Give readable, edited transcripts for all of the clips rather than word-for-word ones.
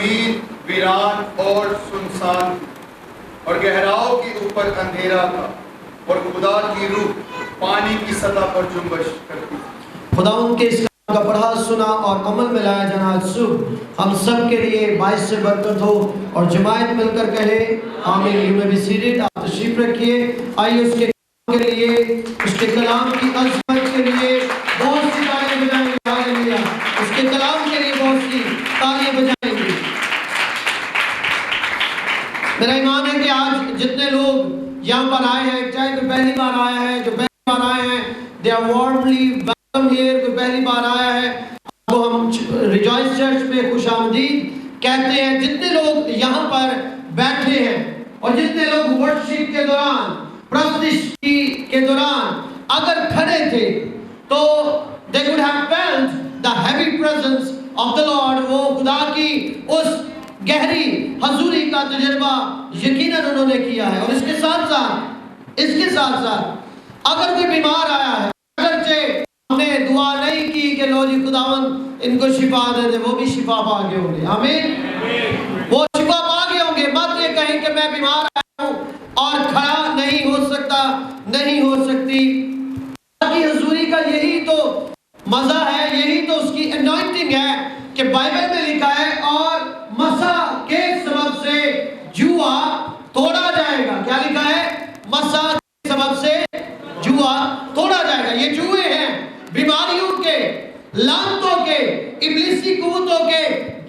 زمین ویران اور سنسان تھی اور گہراؤں کے اوپر اندھیرا تھا اور خدا کی روح پانی کی سطح پر جنبش کرتی تھی۔ خدا ان کے اس کلام کا پڑھا سنا اور عمل میں لایا جانا آج صبح ہم سب کے لیے باعث سے برکت ہو، اور جماعت مل کر کہے آمین۔ یو میں بھی سیٹڈ، آپ تشریف رکھیے۔ آئیے اس کے کلام کے لیے، اس کے کلام کی عظمت کے لیے بہت سی تالیاں بجائیں گے۔ ہاللیلویا، اس کے کلام کے لیے بہت سی تالیاں بجائیں گے۔ میرا ایمان ہے کہ آج جتنے لوگ یہاں پر آئے ہیں، چاہے کوئی پہلی بار آیا ہے، جو پہلی بار آئے ہیں they are warmly welcome here، کوئی پہلی بار آیا ہے آپ کو ہم ریجوائس چرچ میں خوش آمدید کہتے ہیں۔ جتنے لوگ یہاں پر بیٹھے ہیں اور جتنے لوگ ورشپ کے دوران، پرستش کے دوران اگر کھڑے تھے تو they could have felt the heavy presence of the Lord، وہ خدا کی اس گہری حضوری کا تجربہ یقیناً انہوں نے کیا ہے۔ اور اس کے ساتھ ساتھ اگر کوئی بیمار آیا ہے، اگرچہ ہم نے دعا نہیں کی کہ لو جی خداوند ان کو شفا دے دے، وہ بھی شفا پا گئے ہوں گے۔ آمین، وہ شفا پا گئے ہوں گے۔ مت یہ کہیں کہ میں بیمار آیا ہوں اور کھڑا نہیں ہو سکتا، نہیں ہو سکتی۔ خدا کی حضوری کا یہی تو مزہ ہے، یہی تو اس کی انوائنٹنگ ہے کہ بائبل میں لکھا ہے اور مسا کے سبب سے جوا توڑا جائے گا۔ کیا لکھا ہے؟ مسا کے سبب سے جوا توڑا جائے گا۔ یہ جوئے ہیں بیماریوں کے، لعنتوں کے، ابلیسی قوتوں کے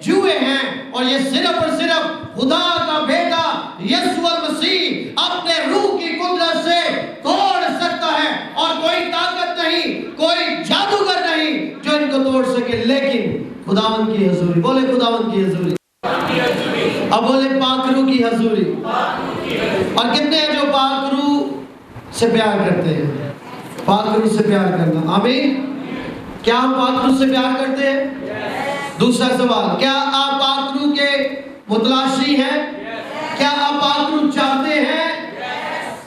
جوئے ہیں، اور یہ صرف اور صرف خدا کا بیٹا یسوع المسیح اپنے روح کی قدرت سے توڑ سکتا ہے، اور کوئی طاقت نہیں، کوئی جادوگر نہیں جو ان کو توڑ سکے، لیکن خداوند کی حضوری۔ بولے خداوند کی حضوری، اب بولے پاک روح کی حضوری۔ اور کتنے ہیں جو پاک روح سے پیار کرتے ہیں؟ پاک روح سے پیار کرنا، آمین۔ کیا ہم پاک روح سے پیار کرتے ہیں؟ دوسرا سوال، کیا آپ پاک روح کے متلاشی ہیں؟ کیا آپ پاک روح چاہتے ہیں؟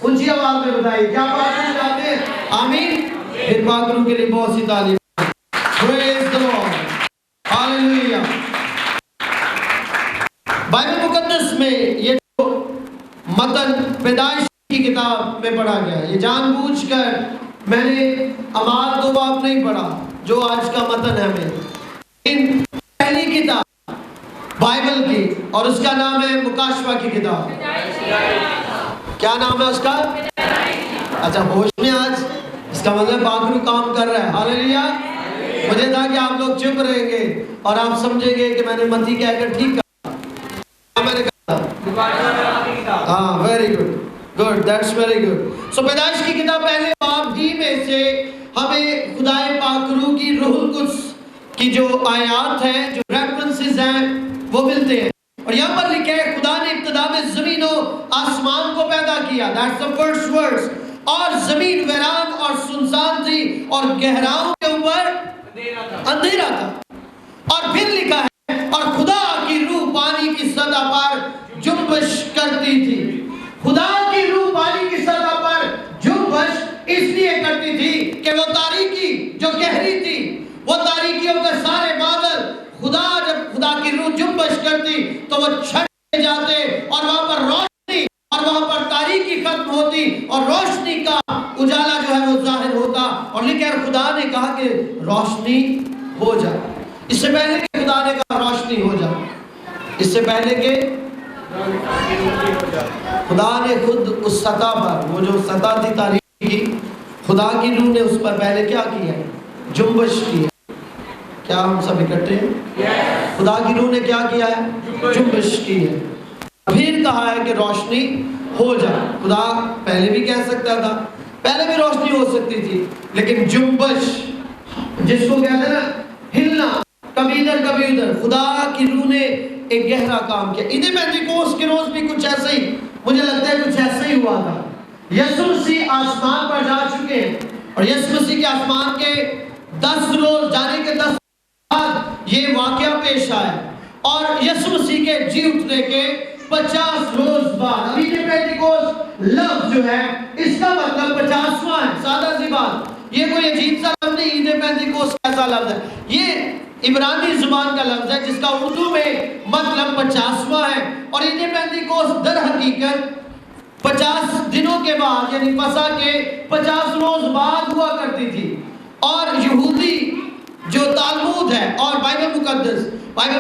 اونچی آواز میں بتائیے، کیا پاک روح چاہتے ہیں؟ آمین۔ پھر پاک روح کے لیے بہت سی تعلیم۔ Praise the Lord، ہاللیلویا۔ بائبل مقدس میں یہ جو متن پیدائش کی کتاب میں پڑھا گیا ہے، یہ جان بوجھ کر میں نے اعمال 2 باب نہیں پڑھا جو آج کا متن ہے میں، پہلی کتاب بائبل کی، اور اس کا نام ہے مکاشفہ کی کتاب۔ کیا نام ہے اس کا؟ اچھا ہوش میں آج، اس کا مطلب پاک روح کام کر رہا ہے۔ ہاللیلویا۔ مجھے تھا کہ آپ لوگ چپ رہیں گے اور آپ سمجھیں گے کہ میں نے متی کہہ کر ٹھیک کہا، میں نے کہا ہاں، very good, good, that's very good. So پیدائش کی کتاب پہلے باب ہی میں سے ہمیں خدائے پاک روح کی روح القدس کی جو آیات ہیں، جو ریفرنسز ہیں، وہ ملتے ہیں۔ اور یہاں پر لکھے ہے خدا نے ابتدا میں زمین و آسمان کو پیدا کیا، that's the first words، اور زمین ویران اور سنسان تھی اور گہراؤں کے اوپر اندھیرا تھا۔ اور پھر لکھا ہے اور خدا کی روح پانی کی سطح پر جنبش کرتی تھی۔ خدا کی روح پانی کی سطح پر جنبش اس لیے کرتی تھی کہ وہ تاریکی جو گہری تھی، وہ تاریکیوں کے سارے بادل جب خدا کی روح جنبش کرتی تو وہ چھٹ جاتے، اور وہاں پر روشنی اور وہاں پر تاریکی ختم ہوتی اور روشنی کا اجالا جو ہے وہ ظاہر ہوتا۔ اور لیکن خدا نے کہا کہ روشنی ہو جائے۔ اس سے پہلے کہ خدا نے کہا روشنی ہو جائے، اس سے پہلے کہ خدا نے خود اس سطح پر، وہ جو سطح تھی تاریکی کی، خدا کی روح نے اس پر پہلے کیا کیا ہے؟ جنبش کی ہے۔ کیا ہم سب اکٹھے ہیں؟ خدا کی روح نے کیا کیا ہے؟ جنبش کی ہے۔ پھر کہا ہے کہ روشنی ہو جائے۔ خدا پہلے بھی کہہ سکتا تھا، پہلے بھی روشنی ہو سکتی تھی، لیکن جنبش جس کو کہتے ہیں نا ہلنا، کبھی ادھر کبھی ادھر، خدا کی روح نے ایک گہرا کام کیا۔ عید پینتیکوست کے روز بھی کچھ ایسا ہی، مجھے لگتا ہے کچھ ایسا ہی ہوا تھا۔ یسوع مسیح آسمان پر جا چکے ہیں، اور یسوع مسیح کے آسمان کے 10 روز جانے کے 10 بعد یہ واقعہ پیش آیا، اور یسوع مسیح کے جی اٹھنے کے 50 روز بعد، عید پینتیکوست لفظ جو ہے اس کا مطلب 50واں ہے۔ سادہ سی بات، یہ کوئی عجیب سا لفظ نہیں، عید پینتیکوست کیسا لفظ ہے، یہ عبرانی زبان کا لفظ ہے جس کا اردو میں مطلب 50واں ہے، اور عید پینتیکوست در حقیقت 50 دنوں کے بعد یعنی پسخ کے 50 روز بعد ہوا کرتی تھی۔ اور یہودی جو تالمود ہے اور بائبل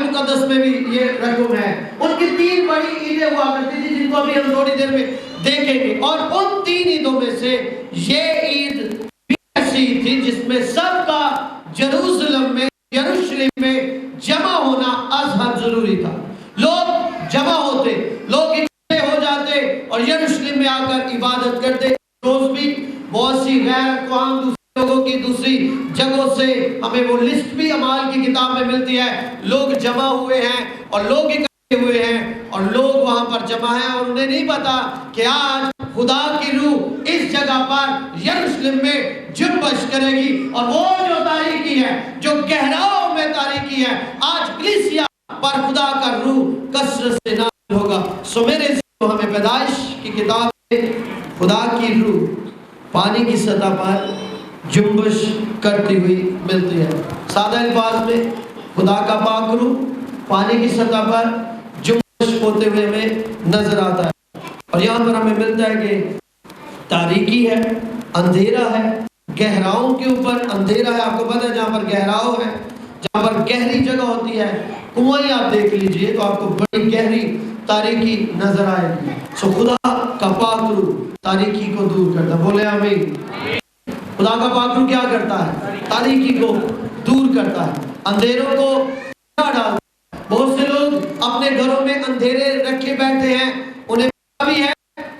مقدس میں بھی یہ رقم ہے، ان کی 3 بڑی عیدیں ہوا کرتی تھی جن کو ابھی ہم تھوڑی دیر میں دیکھیں گے، اور ان 3 عیدوں میں سے یہ عید بھی ایسی تھی جس میں سب کا یروشلم میں جمع ہونا ازحد ضروری تھا۔ لوگ جمع ہوتے، لوگ اکٹھے ہو جاتے اور یروشلم میں آ کر عبادت کرتے۔ روز بھی بہت سی غیر اقوام دوسرے لوگوں کی دوسری جگہوں سے ہمیں وہ لسٹ بھی اعمال کی کتاب میں ملتی ہے، لوگ جمع ہوئے ہیں اور لوگ اکٹھے ہوئے ہیں اور لوگ وہاں پر جمع ہیں، اور انہیں نہیں پتا کہ آج خدا کی روح اس جگہ پر یروشلم میں جنبش کرے گی، اور وہ جو تاریکی ہے، جو گہراؤں میں تاریکی ہے، آج کلیسیا پر خدا کا روح کثرت سے نازل ہوگا۔ سو میرے ذہن ہمیں پیدائش کی کتاب میں خدا کی روح پانی کی سطح پر جنبش کرتی ہوئی ملتی ہے۔ سادہ الفاظ میں خدا کا پاک روح پانی کی سطح پر جنبش ہوتے ہوئے ہمیں نظر آتا ہے، اور یہاں پر ہمیں ملتا ہے کہ تاریکی ہے، اندھیرا ہے، گہراؤں کے اوپر اندھیرا ہے۔ آپ کو پتہ ہے جہاں پر گہراؤ ہے، جہاں پر گہری جگہ ہوتی ہے، کنویں آپ دیکھ لیجئے تو آپ کو بڑی گہری تاریکی نظر آئے گی۔ سو خدا کا پاک روح تاریکی کو دور کرتا ہے، بولے آمین۔ خدا کا پاک روح کیا کرتا ہے؟ تاریکی کو دور کرتا ہے، اندھیروں کو ڈالتا ہے۔ بہت سے لوگ اپنے گھروں میں اندھیرے رکھے بیٹھے ہیں، انہیں پتہ بھی ہے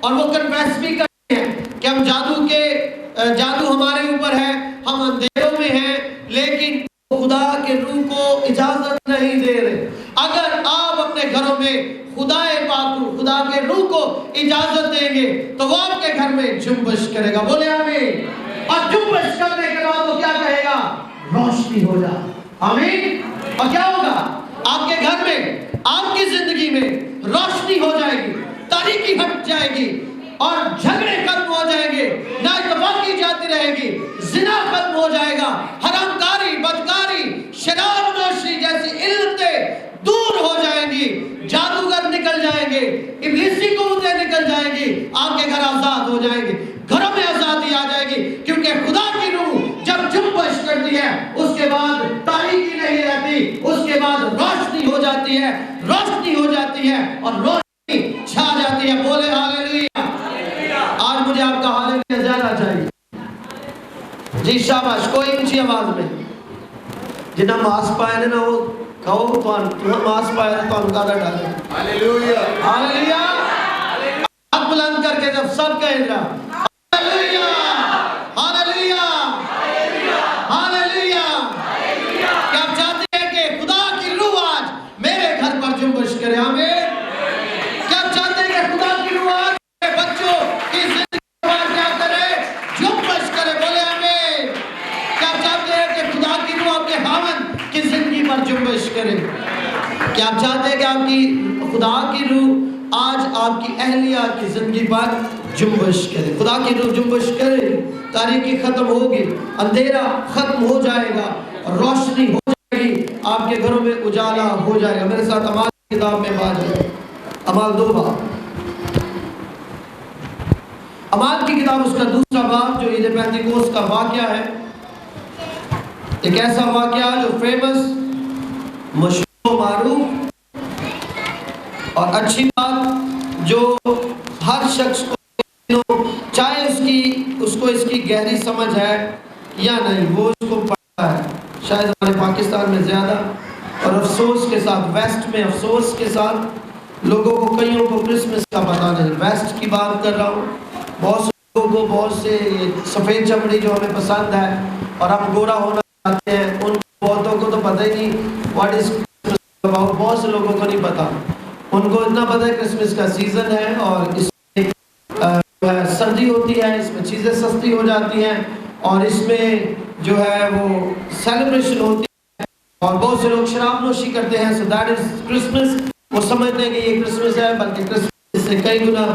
اور وہ کنفیس بھی کرتے ہیں کہ ہم جادو ہمارے اوپر ہے، ہم اندھیروں میں ہیں، لیکن خدا کے روح کو اجازت نہیں دے رہے۔ اگر آپ اپنے گھروں میں خدا کے روح کو اجازت دیں گے تو وہ آپ کے گھر میں جنبش کرے گا، بولے آمین۔ اور جنبش کرنے کے بعد وہ کیا کہے گا؟ روشنی ہو جا، آمین۔ اور کیا ہوگا؟ آپ کے گھر میں، آپ کی زندگی میں روشنی ہو جائے گی، تاریکی ہٹ جائے گی، اور جھگڑے ختم ہو جائیں گے، نااتفاقی جاتی رہے گی، زنا ختم ہو جائے گا، حرام کاری، بدکاری، شراب نوشی جیسی علتیں دور ہو جائیں گی، جادوگر نکل جائیں گے، ابلیسی قوتیں نکل جائیں گی، آپ کے گھر آزاد ہو جائیں گے، گھروں میں آزادی آ جائے گی، کیونکہ خدا کی روح جب جنبش کرتی ہے اس کے بعد تاریکی نہیں رہتی، اس کے بعد روشنی ہو جاتی ہے، روشنی ہو جاتی ہے اور روشنی چھا جاتی ہے، بولے ہاللیلویہ۔ آج مجھے آپ کا ہاللیلویہ زیادہ چاہیے، جی شاباش، کوئی اونچی آواز میں، جنہاں ماس پائے نا وہ کہو تو ماس پائے تو ہم کا ڈالیں ہاللیلویہ ہاللیلویہ، ہاتھ بلند کر کے جب سب کہیں گا ہاللیلویہ ہاللیلویہ ہاللیلویہ۔ کیا آپ چاہتے ہیں کہ خدا کی روح آج میرے گھر پر جنبش کرے؟ آمین۔ کیا آپ چاہتے ہیں کہ خدا کی روح آج میرے بچوں کی زندگی پر کیا کرے؟ جنبش کرے، بولے آمین۔ کیا آپ چاہتے ہیں کہ خدا کی روح آپ کے خاوند کی زندگی پر جنبش کرے؟ کیا آپ چاہتے ہیں کہ آپ کی خدا کی روح آج آپ کی اہلیہ کی زندگی پر جنبش کرے؟ خدا کی روح جنبش کرے، تاریکی ختم ہوگی، اندھیرا ختم ہو جائے گا، روشنی ہو جائے گی، آپ کے گھروں میں اجالا ہو جائے گا۔ میرے ساتھ اعمال کی کتاب میں بات ہے، اعمال 2 باب، اعمال کی کتاب اس کا 2 باب جو عید پینتیکوست کا واقعہ ہے، ایک ایسا واقعہ جو فیمس، مشہور، معروف اور اچھی بات جو ہر شخص کو، چاہے اس کو اس کی گہری سمجھ ہے یا نہیں، وہ اس کو پڑھتا ہے، شاید ہمارے پاکستان میں زیادہ، اور افسوس کے ساتھ ویسٹ میں افسوس کے ساتھ لوگوں کو، کئیوں کو کرسمس کا پتہ نہیں۔ ویسٹ کی بات کر رہا ہوں، بہت سے لوگوں کو، بہت سے سفید چمڑی جو ہمیں پسند ہے اور ہم گورا ہونا چاہتے ہیں، ان بہتوں کو تو پتہ ہی نہیں واٹ از کرسمس اباؤٹ، بہت سے لوگوں کو نہیں پتہ، ان کو اتنا پتہ ہے کرسمس کا سیزن ہے اور اس میں سردی ہوتی ہے، اس میں چیزیں سستی ہو جاتی ہیں اور اس میں جو ہے وہ سیلیبریشن ہوتی ہے، اور بہت سے لوگ شراب نوشی کرتے ہیں، سو دیٹ از کرسمس۔ وہ سمجھتے ہیں کہ یہ کرسمس ہے، بلکہ کرسمس سے کئی گنا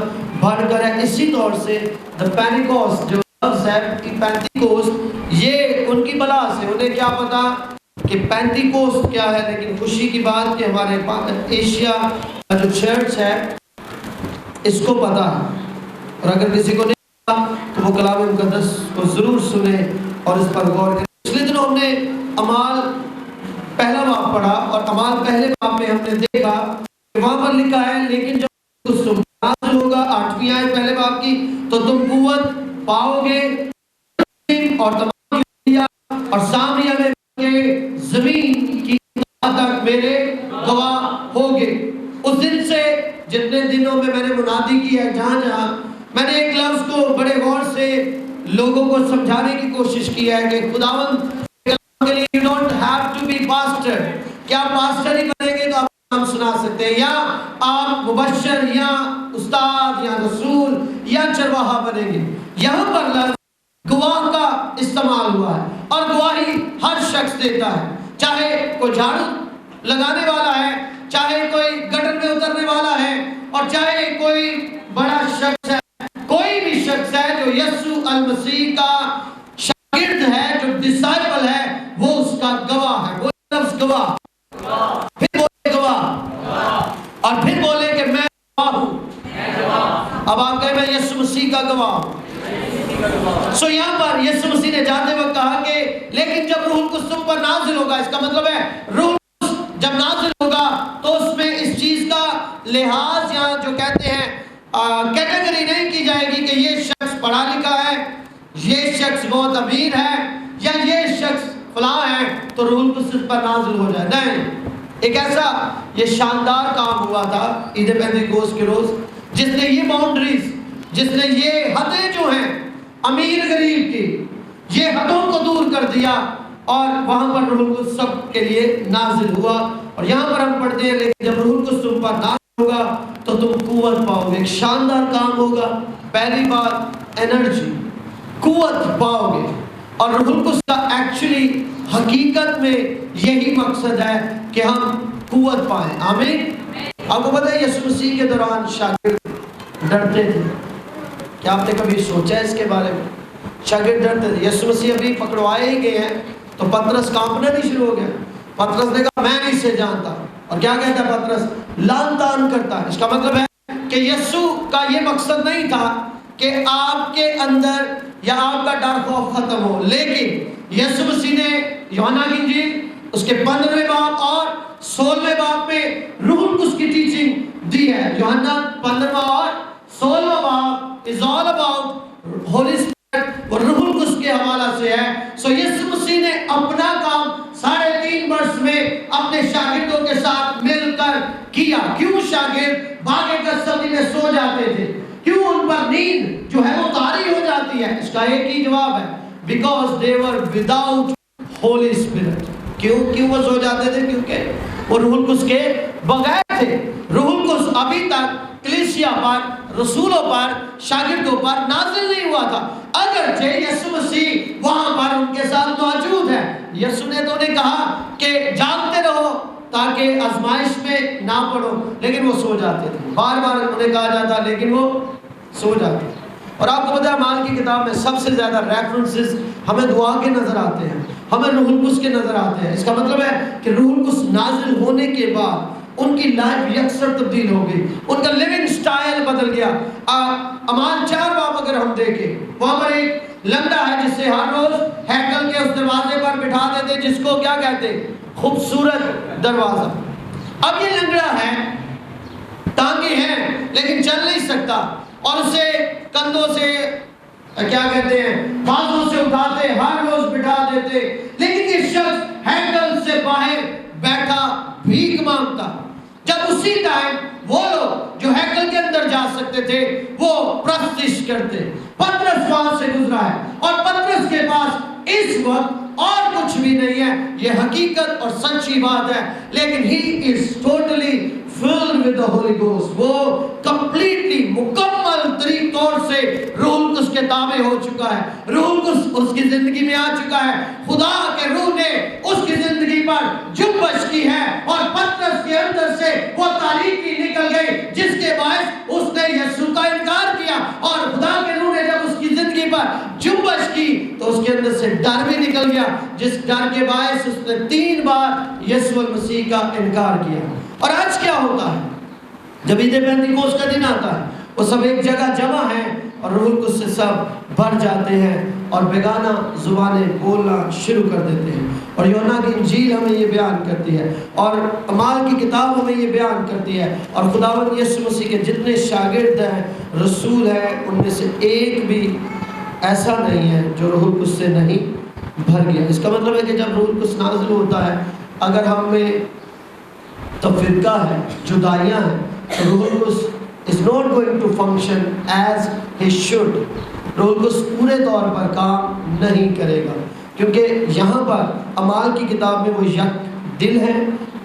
بڑھ کر ہے۔ اسی طور سے دا پینٹیکوسٹ جو لفظ ہے، پینٹیکوسٹ، یہ ان کی بلا سے، انہیں کیا پتا کہ پینتیکوست کیا ہے، لیکن خوشی کی بات کہ ہمارے ایشیا کا جو چرچ ہے اس کو پتا ہے، اور اگر کسی کو نہیں پتا تو وہ کلام مقدس کو ضرور سنے اور اس پر غور کریں۔ پچھلے دنوں ہم نے اعمال پہلا باب پڑھا، اور اعمال پہلے باب میں ہم نے دیکھا کہ وہاں پر لکھا ہے لیکن جب تم نازل ہوگا، 8ویں آیت پہلے باب کی، تو تم قوت پاؤ گے اور تمام یہودیہ اور سامریہ میں کے زمین کی تک میرے گواہ ہوگے۔ اس دن سے جتنے دنوں میں نے منادی کی ہے، جہاں جہاں میں نے ایک لفظ کو بڑے غور سے لوگوں کو سمجھانے کی کوشش کی ہے کہ خداوند کے لیے you don't have to be pastor، کیا پاسٹر ہی بنیں گے تو آپ نام سنا سکتے ہیں، یا آپ مبشر یا استاد یا رسول یا چرواہا بنیں گے۔ یہاں پر لفظ گواہ کا استعمال ہوا ہے، اور گواہی ہر شخص دیتا ہے، چاہے کوئی جھاڑو لگانے والا ہے، چاہے کوئی گٹر میں اترنے والا ہے، اور چاہے کوئی بڑا شخص ہے، کوئی بھی شخص ہے جو یسوع المسیح کا شاگرد ہے، جو ڈسائپل ہے، وہ اس کا گواہ ہے۔ وہ لفظ گواہ، پھر بولے گواہ، اور پھر بولے کہ میں گواہ ہوں۔ اب آپ کہیں میں یسوع مسیح کا گواہ ہوں۔ سو یہاں پر یسوع مسیح نے جاتے وقت کہا کہ لیکن جب روح القدس تم پر نازل ہوگا، اس کا مطلب ہے روح القدس جب نازل ہوگا تو اس میں اس چیز کا لحاظ یا جو کہتے ہیں کیٹیگری نہیں کی جائے گی کہ یہ شخص پڑھا لکھا ہے، یہ شخص بہت امیر ہے، یا یہ شخص فلاں ہے تو روح القدس پر نازل ہو جائے۔ نہیں، ایک ایسا یہ شاندار کام ہوا تھا عید پینتیکوست کے روز، جس نے یہ باؤنڈریز، جس نے یہ حدیں جو ہیں امیر غریب کی، یہ حدوں کو دور کر دیا، اور وہاں پر روح القدس سب کے لیے نازل ہوا۔ اور یہاں پر ہم پڑھتے ہیں لیکن جب روح القدس تم پر نازل ہوگا تو تم قوت پاؤ گے۔ ایک شاندار کام ہوگا۔ پہلی بات انرجی، قوت پاؤ گے، اور روح القدس کا ایکچولی حقیقت میں یہی مقصد ہے کہ ہم قوت پائیں۔ آمین۔ آپ کو پتہ ہے یسوع مسیح کے دوران شاگرد ڈرتے تھے، کیا آپ نے کبھی سوچا ہے اس کے بارے میں؟ شاگرد ڈرتے تھے۔ یسوع مسیح ابھی پکڑوائے ہی گئے ہیں تو پطرس کانپنا نہیں شروع ہو گیا۔ پطرس نے کہا میں نہیں سے جانتا، اور کیا کہتا ہے پطرس؟ لعن طعن کرتا ہے۔ اس کا مطلب ہے کہ یسوع کا یہ مقصد نہیں تھا کہ آپ کے اندر یا آپ کا ڈر خوف ختم ہو، لیکن یسوع مسیح نے یوحنا کی انجیل اس کے 15ویں باب اور 16ویں باب میں روح القدس کی ٹیچنگ دی ہے۔ یوحنا 15واں اور 16واں باب is all about Holy Spirit اور روح القدس کے حوالہ سے ہے۔ سو یسوع مسیح نے اپنا کام 3.5 برس میں اپنے شاگردوں کے ساتھ مل کر کیا۔ کیوں شاگرد باغ گثمانی میں سو جاتے تھے؟ کیوں ان پر نیند جو ہے وہ طاری ہو جاتی ہے؟ اس کا ایک ہی جواب ہے، because they were without Holy Spirit۔ کیوں وہ سو جاتے تھے؟ کیونکہ وہ روح القدس کے بغیر تھے۔ روح القدس ابھی تک کلیسیا پر، رسولوں پر، شاگردوں پر نازل نہیں ہوا تھا، اگرچہ یسوع مسیح وہاں پر ان کے ساتھ موجود ہے۔ یسوع نے تو انہیں کہا کہ جاگتے رہو تاکہ آزمائش میں نہ پڑو، لیکن وہ سو جاتے تھے۔ بار بار انہیں کہا جاتا لیکن وہ سو جاتے تھے۔ اور آپ کو پتہ ہے اعمال کی کتاب میں سب سے زیادہ ریفرنسز ہمیں دعا کے نظر آتے ہیں، ہمیں روح القدس کے نظر آتے ہیں۔ اس کا مطلب ہے کہ روح القدس نازل ہونے کے بعد ان کی لائف یکسر تبدیل ہو گئی، ان کا لیونگ سٹائل بدل گیا۔ اعمال 4 باب اگر ہم دیکھیں، وہاں پر ایک لنگڑا ہے جس سے ہر روز ہیکل کے اس دروازے پر بٹھا دیتے، جس کو کیا کہتے؟ خوبصورت دروازہ۔ اب یہ لنگڑا ہے، ٹانگیں ہیں لیکن چل نہیں سکتا، اور اسے کندھوں سے کیا کہتے ہیں بازوں سے اٹھاتے، ہر روز بٹھا دیتے، لیکن یہ شخص ہیکل سے باہر بیٹھا بھیک مانگتا۔ جب اسی ٹائم وہ لوگ جو ہیکل کے اندر جا سکتے تھے وہ پرستش کرتے۔ پطرس وہاں سے گزرا ہے، اور پطرس کے پاس اس وقت اور کچھ بھی نہیں ہے، یہ حقیقت اور سچی بات ہے، لیکن he is totally filled with the Holy Ghost۔ وہ کمپلیٹلی مکمل طور سے روح القدس کے تابع ہو چکا ہے، روح القدس اس کی زندگی میں آ چکا ہے، خدا کے روح نے اس کی زندگی پر جنبش کی ہے، اور پطرس کے اندر سے وہ تاریکی نکل گئی جس کے باعث اس نے یسوع کا انکار کیا، اور خدا کے روح نے جب اس کی زندگی پر جنبش کی تو اس کے اندر سے ڈر بھی نکل گیا، جس ڈر کے باعث اس نے 3 بار یسوع المسیح کا انکار کیا۔ اور آج کیا ہوتا ہے جب عید پینتیکوست کا دن آتا ہے؟ وہ سب ایک جگہ جمع ہیں اور روح القدس سے سب بھر جاتے ہیں اور بیگانہ زبانیں بولنا شروع کر دیتے ہیں۔ اور یوحنا کی انجیل ہمیں یہ بیان کرتی ہے، اور اعمال کی کتاب ہمیں یہ بیان کرتی ہے، اور خداوند یسوع مسیح کے جتنے شاگرد ہیں، رسول ہیں، ان میں سے ایک بھی ایسا نہیں ہے جو روح القدس سے نہیں بھر گیا۔ اس کا مطلب ہے کہ جب روح القدس نازل ہوتا ہے، اگر ہم میں تفرقہ ہے، جدائیاں ہیں، تو روح القدس is not going to function as he should۔ روح القدس پورے طور پر کام نہیں کرے گا، کیونکہ یہاں پر اعمال کی کتاب میں وہ یک دل ہے،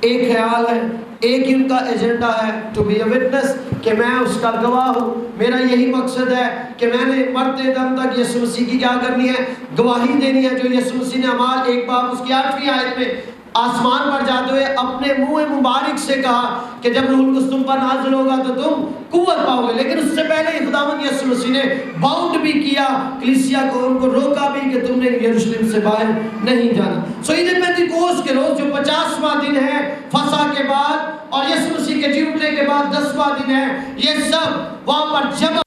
ایک خیال ہے، ایک ہی ان کا ایجنڈا ہے، to be a witness، کہ میں اس کا گواہ ہوں۔ میرا یہی مقصد ہے کہ میں نے مرتے دم تک یسوع مسیح کی کیا کرنی ہے؟ گواہی دینی ہے، جو یسوع مسیح نے اعمال 1 باب اس کی 8ویں آیت میں آسمان پر جاتے ہوئے اپنے منہ مبارک سے کہا کہ جب روح القدس تم پر نازل ہوگا تو تم قوت پاؤ گے۔ لیکن اس سے پہلے خداوند یسوع مسیح نے باؤنڈ بھی کیا کلیسیا کو، ان کو روکا بھی کہ تم نے یروشلم سے باہر نہیں جانا۔ سو عید پینتیکوست کے روز جو 50واں دن ہے فسح کے بعد اور یسوع مسیح کے جی اٹھنے کے بعد 10واں دن ہے، یہ سب وہاں پر جمع۔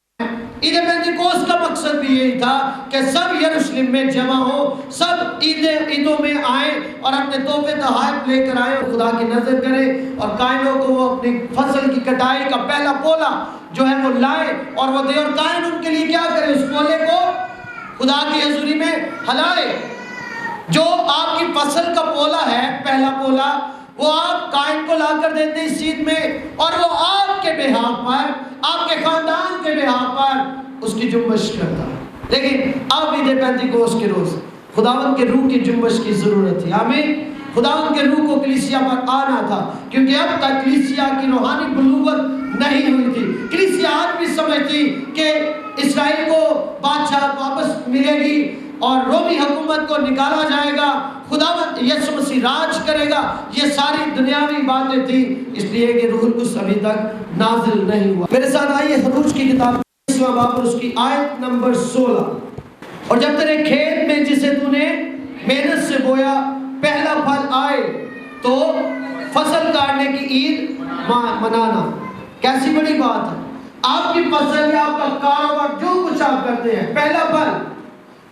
عید پینتیکوست کا مقصد بھی یہی تھا کہ سب یروشلم میں جمع ہو، سب عیدوں میں آئیں اور اپنے تحفے تحائف لے کر آئیں اور خدا کی نظر کریں، اور کائنوں کو وہ اپنی فصل کی کٹائی کا پہلا پولا جو ہے وہ لائے اور وہ دے، اور کائن ان کے لیے کیا کرے؟ اس پولے کو خدا کی حضوری میں ہلائے۔ جو آپ کی فصل کا پولا ہے، پہلا پولا، وہ آپ کائن کو لا کر دیتے ہیں اس عید میں، اور وہ آپ کے بہاف پر، آپ کے خاندان کے بہاف پر اس کی جنبش کرتا ہے۔ لیکن اب عید پینتیکوست کے روز خداوند کے روح کی جنبش کی ضرورت تھی۔ آمین۔ خداوند کے روح کو کلیسیا پر آنا تھا، کیونکہ اب تک کلیسیا کی روحانی بلوغت نہیں ہوئی تھی۔ کلیسیا آج بھی سمجھتی کہ اسرائیل کو بادشاہ واپس ملے گی اور رومی حکومت کو نکالا جائے گا، خداوند یسوع مسیح راج کرے گا۔ یہ ساری دنیاوی باتیں تھیں، اس لیے کہ روح القدس ابھی تک نازل نہیں ہوا۔ میرے ساتھ آئیے خروج کی کتاب 20واں باب اور اس کی آیت نمبر 16۔ اور جب تیرے کھیت میں جسے تو نے محنت سے بویا پہلا پھل آئے تو فصل کاٹنے کی عید منانا۔ کیسی بڑی بات ہے! آپ کی فصل یا آپ کا کاروبار جو کچھ آپ کرتے ہیں، پہلا پھل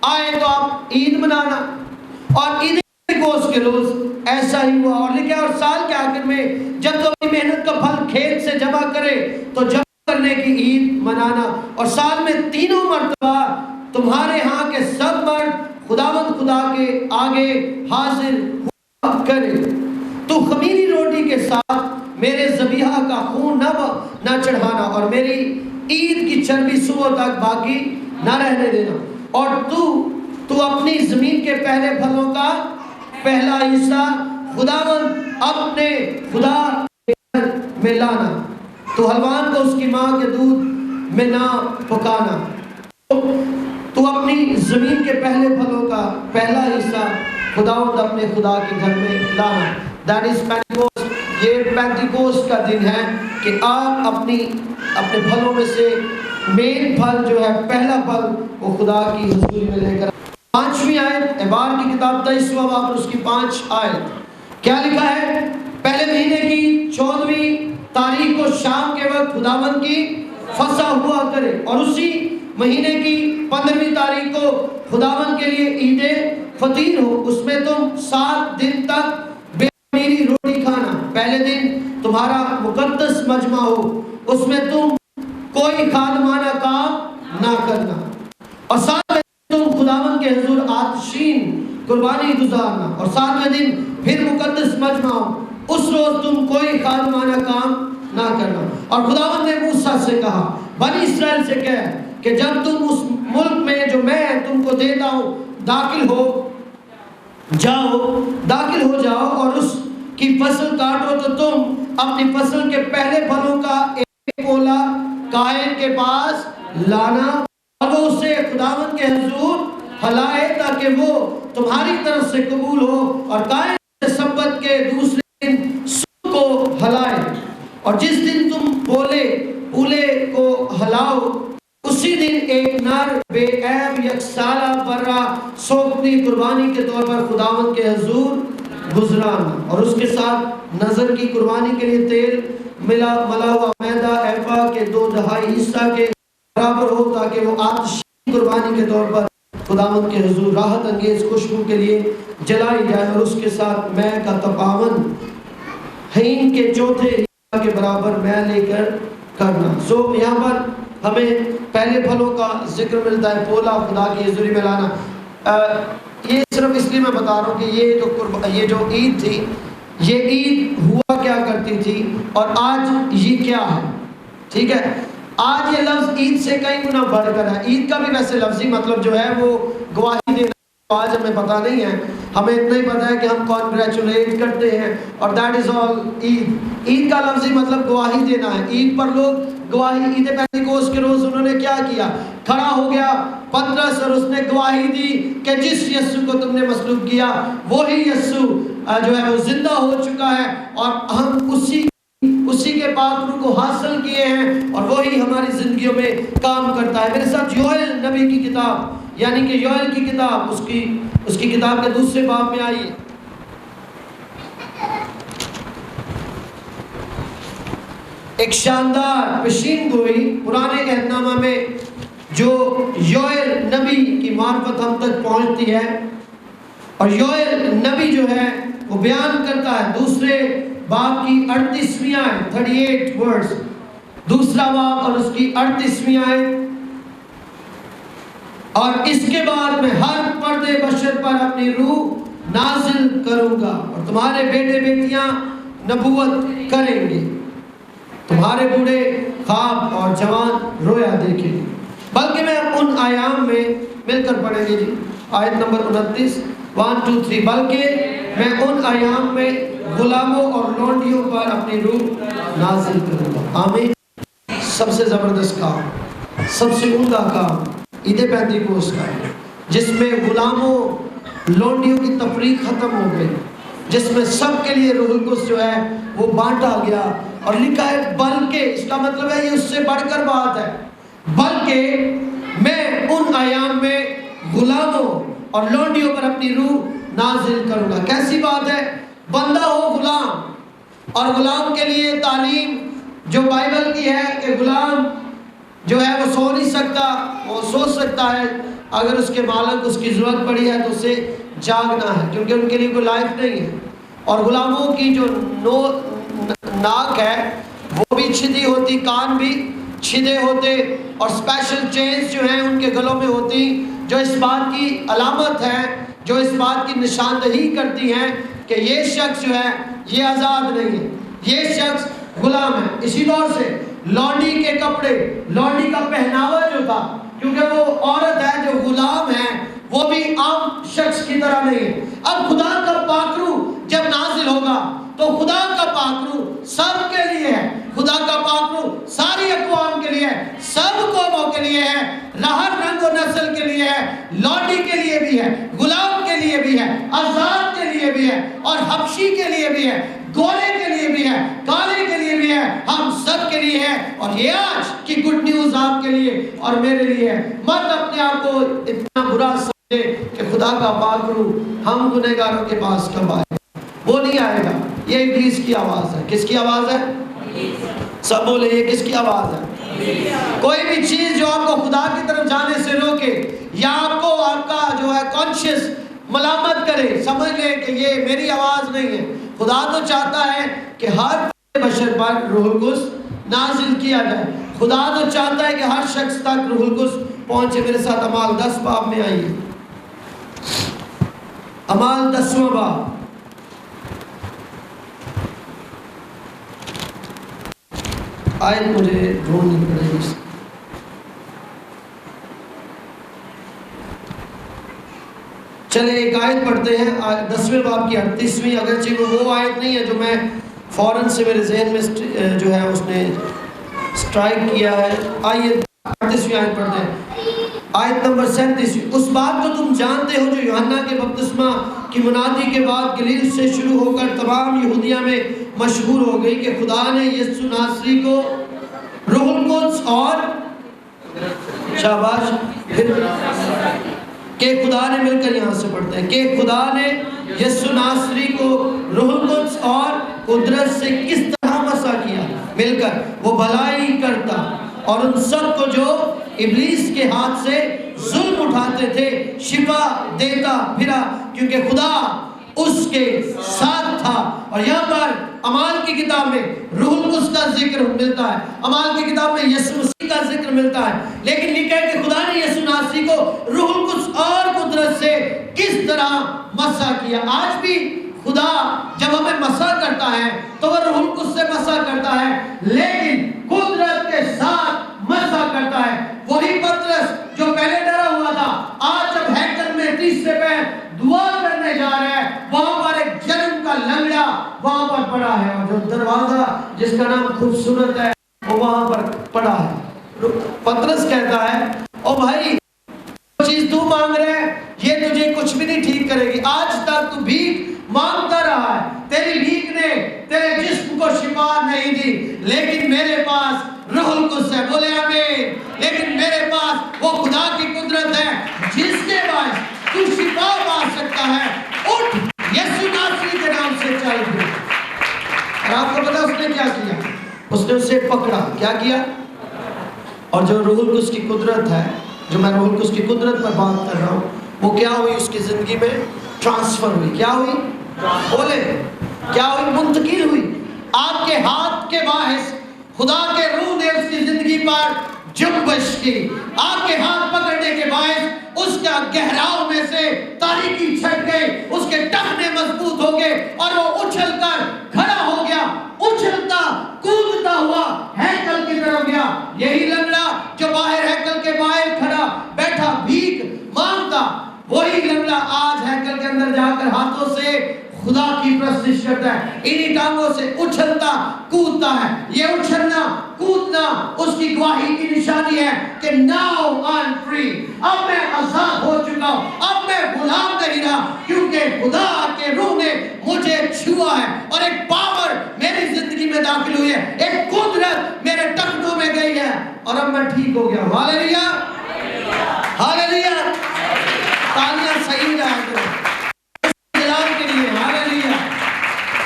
آئے تو آپ عید منانا۔ اور عید پینتیکوست کے روز ایسا ہی ہوا، اور لکھا اور سال کے آخر میں جب تو اپنی محنت کا پھل کھیت سے جمع کرے تو جمع کرنے کی عید منانا، اور سال میں 3 مرتبہ تمہارے ہاں کے سب مرد خداوند خدا کے آگے حاضر ہوا کرے۔ تو خمیری روٹی کے ساتھ میرے ذبیحہ کا خون نہ چڑھانا، اور میری عید کی چربی صبح تک باقی نہ رہنے دینا، اور تو اپنی زمین کے پہلے پھلوں کا پہلا حصہ خداوند اپنے خدا کے گھر میں لانا۔ تو حلوان کو اس کی ماں کے دودھ میں نہ پکانا۔ تو اپنی زمین کے پہلے پھلوں کا پہلا حصہ خداوند اپنے خدا کے گھر میں لانا۔ That is Pentecost۔ یہ پینتیکوست کا دن ہے کہ آپ اپنے پھلوں میں سے مین پھل جو ہے، پہلا پھل، وہ خدا کی حضوری میں لے کر۔ 5ویں آیت اعمال کی کتاب 23واں باب اور اس کی 5 آیت کیا لکھا ہے؟ پہلے مہینے کی 14ویں تاریخ کو شام کے وقت خداوند کی فسح ہوا کرے، اور اسی مہینے کی 15ویں تاریخ کو خداوند کے لیے عید فطیر ہو۔ اس میں تم 7 دن تک بے خمیری روٹی کھانا۔ پہلے دن تمہارا مقدس مجمع ہو، اس میں تم کوئی خادمانہ کام نہ کرنا، اور 7 تم خداوند کے حضور آتشین قربانی گزارنا، اور 7ویں دن پھر مقدس مجمع ہو، اس روز تم کوئی خادمانہ کام نہ کرنا۔ اور خداوند نے موسیٰ سے کہا، بنی اسرائیل سے کہہ کہ جب تم اس ملک میں جو میں تم کو دیتا ہوں داخل ہو جاؤ اور اس کی فصل کاٹو، تو تم اپنی فصل کے پہلے پھلوں کا ایک پولا کائن کے پاس لانا، اور وہ اسے خداوند کے حضور ہلائے تاکہ وہ تمہاری طرف سے قبول ہو، اور کائن سے سبت کے دوسرے دن سب کو ہلائے۔ اور جس دن تم پولے کو ہلاؤ، اسی دن ایک نر بے عیب یک سالہ برہ سوکھتی قربانی کے طور پر خداوند کے حضور گزرانا، اور اس کے ساتھ نظر کی قربانی کے لیے تیل ملا ہوا میدہ ایفا کے 2/2 حصہ کے برابر ہو، تاکہ وہ آتشی قربانی کے طور پر خداوند کے حضور راحت انگیز خوشبو کے لیے جلائی جائے، اور اس کے ساتھ مے کا تپاون ہین کے 4 حصہ کے برابر مے لے کر کرنا۔ یہاں پر ہمیں پہلے پھلوں کا ذکر ملتا ہے، پولا خدا کی حضوری میں لانا۔ یہ صرف اس لیے میں بتا رہا ہوں کہ یہ جو عید تھی، یہ عید ہوا کیا کرتی تھی اور آج یہ کیا ہے، ٹھیک ہے؟ آج یہ لفظ عید سے کئی گنا بڑھ کر ہے۔ عید کا بھی ویسے لفظی مطلب جو ہے وہ گواہی دینا، آج ہمیں پتہ نہیں ہے، ہمیں اتنا ہی پتہ ہے کہ ہم کانگریچولیٹ کرتے ہیں اور دیٹ از آل۔ عید کا لفظی مطلب گواہی دینا ہے۔ عید پر لوگ گواہی، عید پینتیکوست کے روز انہوں نے کیا کیا؟ کھڑا ہو گیا پترس اور اس نے گواہی دی کہ جس یسوع کو تم نے مصلوب کیا وہی یسوع جو ہے وہ زندہ ہو چکا ہے، اور ہم اسی کے پاک روح کو حاصل کیے ہیں، اور وہی ہماری زندگیوں میں کام کرتا ہے۔ میرے ساتھ یوئیل نبی کی کتاب، یعنی کہ یوئیل کی کتاب، اس کی کتاب کے 2 باب میں آئیے۔ ایک شاندار پیشین گوئی پرانے عہد نامہ میں جو یوئیل نبی کی معرفت ہم تک پہنچتی ہے، اور یوئیل نبی جو ہے وہ بیان کرتا ہے 2 باب کی 38ویں آیت، 38 ورڈز، 2 باب اور اس کی 38ویں آیت، اور اس کے بعد میں ہر پردے بشر پر اپنی روح نازل کروں گا، اور تمہارے بیٹے بیٹیاں نبوت کریں گے، تمہارے بوڑھے خواب اور جوان رویا دیکھیں گے۔ بلکہ میں ان ایام میں مل کر پڑھیں گے جی، آیت نمبر 29، 1 2 3، بلکہ میں ان ایام میں غلاموں اور لونڈیوں پر اپنی روح نازل کروں گا۔ آمین۔ سب سے زبردست کام، سب سے عمدہ کام عید پینتیکوست کا ہے، جس میں غلاموں لونڈیوں کی تفریق ختم ہو گئی، جس میں سب کے لیے روح القدس جو ہے وہ بانٹا گیا، اور لکھا ہے بلکہ، اس کا مطلب ہے یہ اس سے بڑھ کر بات ہے، بلکہ میں ان ایام میں غلاموں اور لونڈیوں پر اپنی روح نازل کروں گا۔ کیسی بات ہے؟ بندہ ہو غلام، اور غلام کے لیے تعلیم جو بائبل کی ہے کہ غلام جو ہے وہ سو نہیں سکتا، وہ سو سکتا ہے اگر اس کے مالک اس کی ضرورت پڑی ہے تو اسے جاگنا ہے، کیونکہ ان کے لیے کوئی لائف نہیں ہے۔ اور غلاموں کی جو ناک ہے وہ بھی چھدی ہوتی، کان بھی چھدے ہوتے، اور اسپیشل چینز جو ہیں ان کے گلوں میں ہوتی، جو اس بات کی علامت ہے، جو اس بات کی نشاندہی کرتی ہیں کہ یہ شخص جو ہے یہ آزاد نہیں ہے، یہ شخص غلام ہے۔ اسی طور سے لونڈی کے کپڑے، لونڈی کا پہناوا جو تھا، کیونکہ وہ عورت ہے جو غلام ہے، وہ بھی عام شخص کی طرح نہیں ہے۔ اب خدا کا پاک روح جب نازل ہوگا تو خدا کا پاک روح سب کے لیے ہے، خدا کا پاک روح ساری اقوام کے لیے ہے، سب قوموں کے لیے ہے، ہر رنگ و نسل کے لیے ہے، لونڈی کے لیے بھی ہے، غلام کے لیے بھی ہے، آزاد کے لیے بھی ہے، اور حبشی کے لیے بھی ہے، گورے کے لیے بھی ہے، کالے کے لیے بھی ہے، ہم سب کے لیے ہے۔ اور یہ آج کی گڈ نیوز آپ کے لیے اور میرے لیے ہے۔ مت اپنے آپ کو اتنا برا سمجھے کہ خدا کا پاک روح ہم گنہگاروں کے پاس کب آئے، وہ نہیں آئے گا۔ یہ ابلیس کی آواز ہے۔ کس کی آواز ہے؟ سب بولے یہ کس کی آواز ہے؟ کوئی بھی چیز جو آپ کو خدا کی طرف جانے سے روکے، یا آپ کو آپ کا جو ہے کانشیس ملامت کرے، سمجھ لے کہ یہ میری آواز نہیں ہے۔ خدا تو چاہتا ہے کہ ہر بشر پر روح القدس نازل کیا جائے۔ خدا تو چاہتا ہے کہ ہر شخص تک روح القدس پہنچے۔ میرے ساتھ اعمال 10 باب میں آئیے، اعمال 10واں باب، آیت مجھے ڈھونڈنی پڑے گی۔ چلے ایک آیت پڑھتے ہیں 10ویں باب کی 38ویں، اگرچہ وہ آیت نہیں ہے جو میں فوراً سے میرے ذہن میں جو ہے اس نے سٹرائک کیا ہے۔ آئیے 38ویں آیت پڑھتے ہیں، آیت نمبر 37۔ اس بات کو تم جانتے ہو جو یوحنا کے بپتسمہ کی منادی کے بعد گلیل سے شروع ہو کر تمام یہودیہ میں مشہور ہو گئی، کہ خدا نے یسوع ناصری کو روح القدس اور شاباش کہ خدا نے مل کر یہاں سے پڑھتے ہیں کہ خدا نے یسوع ناصری کو روح القدس اور قدرت سے کس طرح مسح کیا، مل کر وہ بھلائی کرتا اور ان سب کو جو ابلیس کے ہاتھ سے ظلم اٹھاتے تھے شفا دیتا پھرا، کیونکہ خدا اس کے ساتھ تھا۔ اور یہاں پر اعمال کی کتاب میں روح القدس کا ذکر ملتا ہے، اعمال کی کتاب میں یسوع مسیح کا ذکر ملتا ہے، لیکن لکھا ہے کہ خدا نے یسوع ناصری کو روح القدس اور قدرت سے کس طرح مسح کیا۔ آج بھی خدا جب ہمیں مسح کرتا ہے تو وہ روح القدس سے مسح کرتا ہے، لیکن قدرت کے ساتھ مسح کرتا ہے۔ وہی پطرس جو پہلے ڈرا ہوا تھا، آج جب ہیکل میں تیسرے پیر دعا کرنے جا رہا ہے، وہاں پر ایک جنم کا لنگڑا وہاں پر پڑا ہے، اور جو دروازہ جس کا نام خوبصورت ہے وہ وہاں پر پڑا ہے۔ پطرس کہتا ہے او بھائی چیز تو مانگ رہے ہیں یہ تجھے کچھ بھی نہیں ٹھیک کرے گی، آج تک تو بھیک مانگتا رہا ہے، تیری بھیک نے تیرے جسم کو شفا نہیں دی، لیکن میرے پاس روح القدس ہے، بولے آمین، لیکن میرے پاس وہ خدا کی قدرت ہے جس کے باعث تو شفا پا سکتا ہے۔ اٹھ یسوع ناصری کے نام سے چل پھر۔ اور آپ کو پتا اس نے کیا کیا؟ اس نے اسے پکڑا، کیا کیا؟ اور جو روح القدس کی قدرت ہے، جو میں روح القدس کی قدرت پر بات کر رہا ہوں، وہ کیا ہوئی اس کی زندگی میں؟ ٹرانسفر ہوئی۔ کیا ہوئی؟ بولے کیا ہوئی؟ منتقل ہوئی۔ آپ کے ہاتھ کے باعث خدا کے روح نے اس کی زندگی پر جنبش کی، آپ کے ہاتھ پکڑنے کے باعث اس کا گہراؤ میں سے تاریکی چھٹ گئی، اس کے ٹخنے مضبوط ہو گئے اور وہ اچھل کر کھڑا ہو گیا، اچھلتا کودتا ہوا ہیکل کی طرف گیا۔ یہی لنگڑا جو باہر ہیکل کے باہر کھڑا بیٹھا بھیک مانگتا، وہی لنگڑا آج ہیکل کے اندر جا کر ہاتھوں سے خدا کی پرستش کرتا ہے، انہی ٹانگوں سے اچھلتا کودتا ہے۔ یہ اچھلنا کودنا اس کی گواہی کی نشانی ہے کہ now I'm free، اب میں آزاد ہو چکا ہوں، اب میں غلام نہیں رہا، کیونکہ خدا کے روح نے مجھے چھوا ہے اور ایک پاور میری زندگی میں داخل ہوئی ہے، ایک قدرت میرے ٹخنوں میں گئی ہے اور اب میں ٹھیک ہو گیا۔ ہاللیلویا ہاللیلویا، تالیاں صحیح رہا کرو کے لیے۔ ہاللیلویا،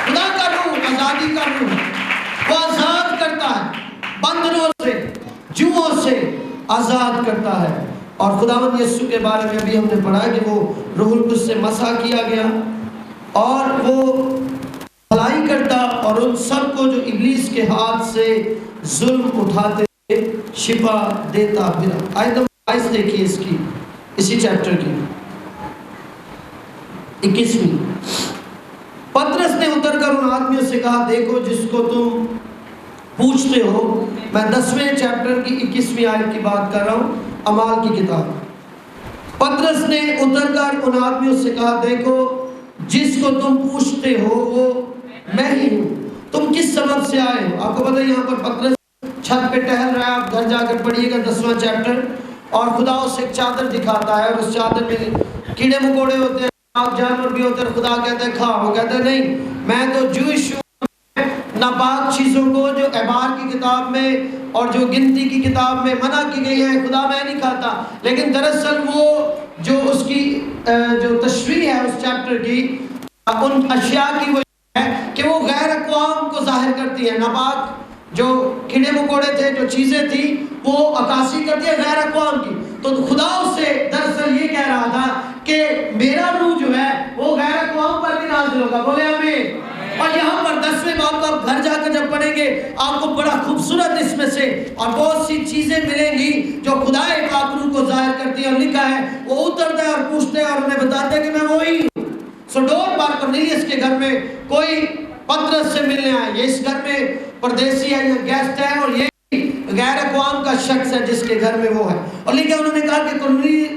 خدا کا روح آزادی کا روح، وہ آزاد کرتا ہے، بندھنوں سے جوؤں سے آزاد کرتا ہے۔ اور خداوند یسوع کے بارے میں ابھی ہم نے پڑھا کہ وہ روح القدس سے مسح کیا گیا اور وہ بھلائی کرتا اور ان سب کو جو ابلیس کے ہاتھ سے ظلم اٹھاتے شفا دیتا پھرا۔ آیت نمبر 22 دیکھیے اس کی، اسی چیپٹر کی 21۔ پطرس نے اتر کر ان آدمیوں سے کہا دیکھو جس کو تم پوچھتے ہو، میں 10ویں چیپٹر کی 21ویں آیت کی بات کر رہا ہوں، اعمال کی کتاب۔ پطرس نے اتر کر ان آدمیوں سے کہا دیکھو جس کو تم پوچھتے ہو وہ میں ہی ہوں، تم کس سبب سے آئے ہو؟ آپ کو پتہ ہے یہاں پر پطرس چھت پہ ٹہل رہا ہے، آپ گھر جا کر پڑھیے گا 10واں چیپٹر، اور خدا اسے ایک چادر دکھاتا ہے اور اس چادر میں کیڑے مکوڑے ہوتے ہیں، آپ جانور بھی ہوتے ہیں، خدا کہتا ہے کھا، وہ کہتا ہے نہیں میں تو جوئش ہوں، ناپاک چیزوں کو جو احبار کی کتاب میں اور جو گنتی کی کتاب میں منع کی گئی ہے خدا میں نہیں کھاتا، لیکن دراصل وہ جو اس کی جو تشریح ہے اس چیپٹر کی ان اشیاء کی وہ ہے کہ وہ غیر اقوام کو ظاہر کرتی ہے۔ ناپاک جو کیڑے مکوڑے تھے، جو چیزیں تھیں، وہ عکاسی کرتی ہے غیر اقوام کی۔ تو خدا اس سے دراصل یہ کہہ رہا تھا کہ میرا روح جو ہے وہ غیر اقوام پر بھی نازل ہوگا، بولے آمین۔ اور یہاں پر 10ویں باب کو آپ گھر جا کر جب پڑھیں گے آپ کو بڑا خوبصورت اس میں سے اور بہت سی چیزیں ملیں گی جو خدا پاک روح کو ظاہر کرتی ہے، اور لکھا ہے وہ اترتا ہے اور پوچھتے ہیں اور انہیں بتاتے ہیں کہ میں وہی ہوں۔ سو ڈور بار کرنیلیس کے گھر میں کوئی پطرس سے ملنے آئے، یہ اس گھر میں پردیسی ہے یا گیسٹ ہے اور یہ غیر اقوام کا شخص ہے جس کے گھر میں وہ ہے، اور لیکن انہوں نے کہا کہ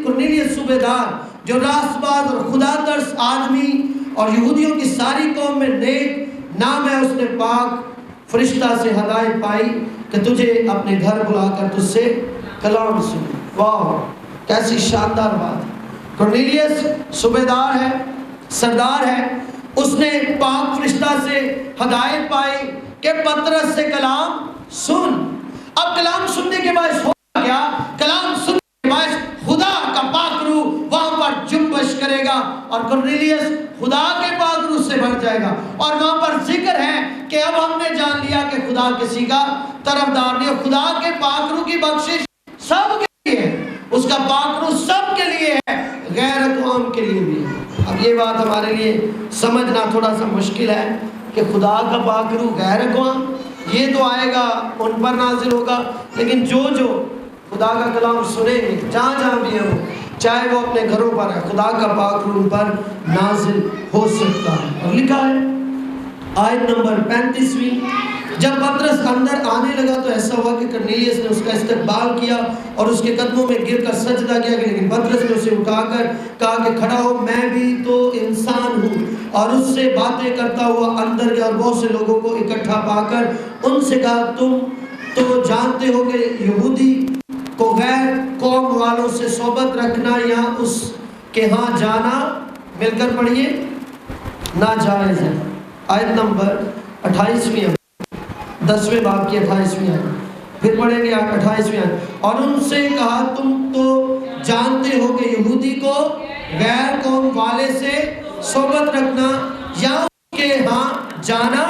کرنیلیس صوبیدار جو راست باز اور خدا ترس آدمی اور یہودیوں کی ساری قوم میں نیک نام ہے، اس نے پاک فرشتہ سے ہدایت پائی کہ تجھے اپنے گھر بلا کر تجھ سے کلام سنے۔ واہ کیسی شاندار بات۔ کرنیلیس صوبیدار ہے، سردار ہے، اس نے پاک فرشتہ سے ہدایت پائی کہ پطرس سے کلام سن۔ اب کلام سننے کے بعد ہوا کیا؟ کلام سننے کے بعد خدا کا پاک روح وہاں پر کرے گا اور کرنیلیس خدا کے پاک روح سے بھر جائے گا. اور وہاں پر ذکر ہے کہ اب ہم نے جان لیا کہ خدا کسی کا طرفدار نہیں ہے. خدا کے پاک روح کی بخشش سب کے لیے ہے, اس کا پاک روح سب کے لیے ہے, غیر اقوام کے لیے بھی ہے. اب یہ بات ہمارے لیے سمجھنا تھوڑا سا مشکل ہے کہ خدا کا پاک روح غیر اقوام, یہ تو آئے گا ان پر نازل ہوگا, لیکن جو خدا کا کلام سنیں گے جہاں جہاں بھی ہیں, چاہے وہ اپنے گھروں پر ہے, خدا کا پاک روح ان پر نازل ہو سکتا ہے. اور لکھا ہے آیت نمبر 35, جب پطرس اندر آنے لگا تو ایسا ہوا کہ کرنیلیس نے اس کا استقبال کیا اور اس کے قدموں میں گر کر سجدہ کیا, لیکن پطرس نے اسے اٹھا کر کہا کہ کھڑا ہو, میں بھی تو انسان ہوں. اور اس سے باتیں کرتا ہوا اندر گیا اور بہت سے لوگوں کو اکٹھا پا کر ان سے کہا, تم تو جانتے ہو کہ یہودی کو غیر قوم والوں سے صحبت رکھنا یا اس کے ہاں جانا, مل کر پڑھیے, ناجائز ہے. آیت نمبر 28 10ویں باب کی 28ویں آیت, پھر پڑھیں گے 28ویں آیت. اور ان سے کہا, تم تو جانتے ہو کہ یہودی کو غیر قوم والے سے صحبت رکھنا یا اس کے ہاں جانا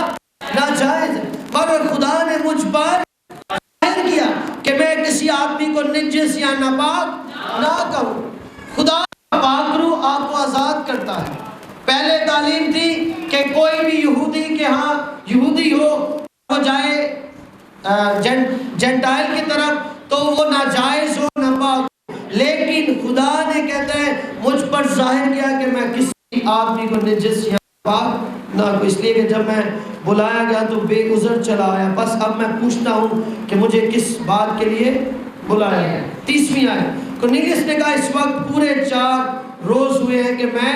ناجائز ہے, مگر خدا نے مجھ پر ظاہر کیا کہ میں کسی آدمی کو نجس یا ناپاک نہ کہوں. خدا کا پاک روح آپ کو آزاد کرتا ہے. پہلے تعلیم تھی کہ کوئی بھی یہودی کے ہاں یہودی ہو وہ جائے جنٹائل کی طرف تو وہ ناجائز ہو, ناپاک ہو, لیکن خدا نے کہتا ہے مجھ پر ظاہر کیا کہ میں کسی آدمی کو نجس یا ناپاک نہ کو, اس لیے کہ جب میں بلایا گیا تو بے عذر چلا آیا. بس اب میں پوچھتا ہوں کہ مجھے کس بات کے لیے بلایا گیا. 30ویں آیت, کرنیلیس نے کہا, اس وقت پورے 4 روز ہوئے ہیں کہ میں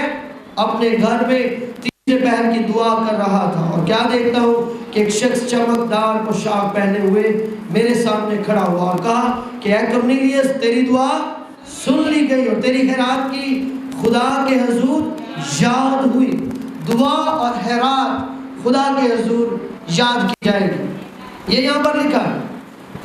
اپنے گھر میں تیسرے پہر کی دعا کر رہا تھا, اور کیا دیکھتا ہوں کہ ایک شخص چمکدار پوشاک پہنے ہوئے میرے سامنے کھڑا ہوا اور کہا کہ اے کرنیلیس, تیری دعا سن لی گئی اور تیری خیرات کی خدا کے حضور یاد ہوئی. دعا اور خیرات خدا کے حضور یاد کی جائے گی. یہ یہاں پر لکھا ہے,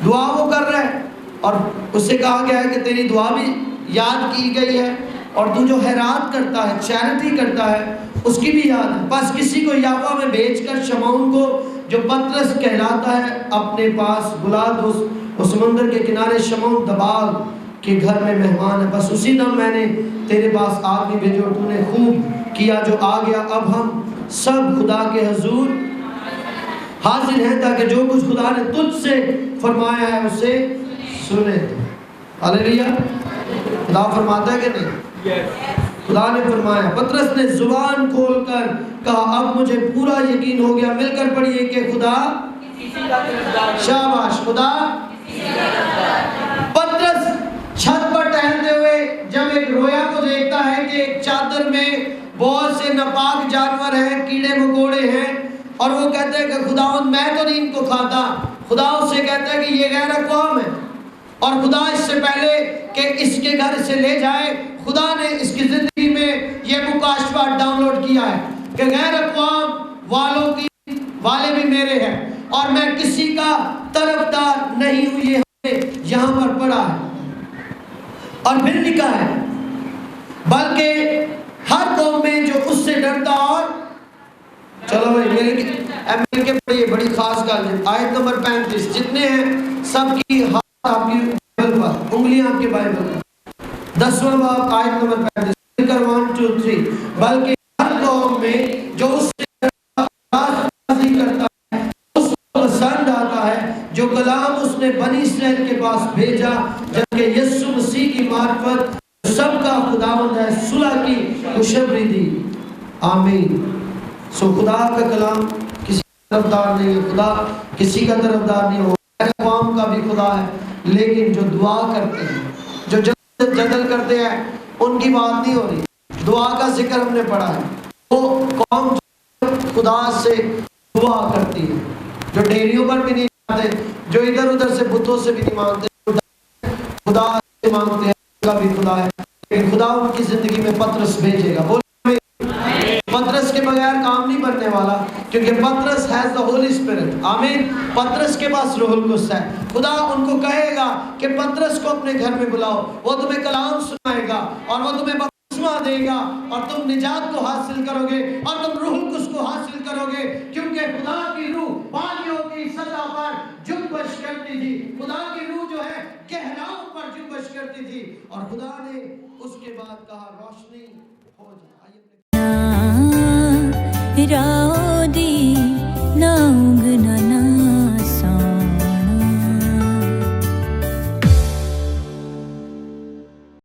دعا وہ کر رہا ہے اور اس سے کہا گیا ہے کہ تیری دعا بھی یاد کی گئی ہے, اور تو جو خیرات کرتا ہے, چیریٹی کرتا ہے, اس کی بھی یاد ہے. بس کسی کو یافا میں بھیج کر شمعون کو جو پطرس کہلاتا ہے اپنے پاس بلا دو. اس سمندر کے کنارے شمعون دباغ کے گھر میں مہمان ہے. بس اسی دم میں نے تیرے پاس آدمی بھیجے اور تو نے خوب کیا جو آ گیا. اب ہم سب خدا کے حضور حاضر ہیں تاکہ جو کچھ خدا نے تجھ سے فرمایا ہے اسے سنے. ہاللیلویا. خدا فرماتا ہے کہ نہیں؟ خدا نے فرمایا. پطرس نے زبان کھول کر کہا, اب مجھے پورا یقین ہو گیا. مل کر پڑھیے کہ خدا, شاباش, خدا. پطرس چھت پر ٹہلتے ہوئے جب ایک رویا کو دیکھتا ہے کہ ایک چادر میں بہت سے ناپاک جانور ہیں, کیڑے مکوڑے ہیں, اور وہ کہتے ہیں کہ خداوند میں تو نہیں ان کو کھاتا. خدا اس سے کہتا ہے کہ یہ غیر اقوام ہے, اور خدا اس سے پہلے کہ اس کے گھر سے لے جائے, خدا نے اس کی زندگی میں یہ مکاشفہ ڈاؤن لوڈ کیا ہے کہ غیر اقوام والے بھی میرے ہیں, اور میں کسی کا طرفدار نہیں ہوں. یہ یہاں پر پڑھا ہے. اور پھر لکھا ہے, بلکہ ہر قوم میں جو اس سے ڈرتا, اور چلو بھائی مل کے پڑھیے, بڑی خاص گل ہے. آیت نمبر 35, جتنے ہیں سب کی ہاتھ آپ کی بائبل پر, انگلیاں آپ کے بائبل پر. 10واں باب آیت نمبر 35, مل کر 1 2 3, بلکہ ہر قوم میں جو اس سے راضی کرتا ہے, اس کو پسند آتا ہے, جو کلام اس نے بنی اسرائیل کے پاس بھیجا, جبکہ یسوع مسیح کی معرفت سب کا خداوند ہے, صلح کی خوشخبری دی. آمین. سو خدا کا کلام کسی کا طرفدار نہیں ہے, خدا کسی کا طرفدار نہیں ہو. قوم کا بھی خدا ہے, لیکن جو دعا کرتے ہیں, جو جدل کرتے ہیں, ان کی بات نہیں ہو رہی. دعا کا ذکر ہم نے پڑھا ہے. وہ قوم خدا سے دعا کرتی ہے, جو ڈیریوں پر بھی نہیں جاتے, جو ادھر ادھر سے بتوں سے بھی نہیں مانگتے, خدا سے مانگتے ہیں, کا بھی خدا ہے. لیکن خدا ان کی زندگی میں پطرس بھیجے گا. پطرس کے بغیر کام نہیں بننے والا, کیونکہ پطرس has the Holy Spirit. آمین. پطرس کے پاس روح القدس ہے. خدا ان کو کہے گا کہ پطرس کو اپنے گھر میں بلاؤ, وہ تمہیں کلام سنائے گا, اور وہ تمہیں بپتسمہ بپتسمہ دے گا اور تم نجات کو حاصل کرو گے اور تم روح القدس کو حاصل کرو گے، کیونکہ خدا کی روح پانیوں کی سطح پر جنبش کرتی تھی، خدا کی روح جو ہے گہراؤں پر جنبش کرتی تھی، اور خدا نے اس کے بعد کہا روشنی ہو جائے۔ Raudi naung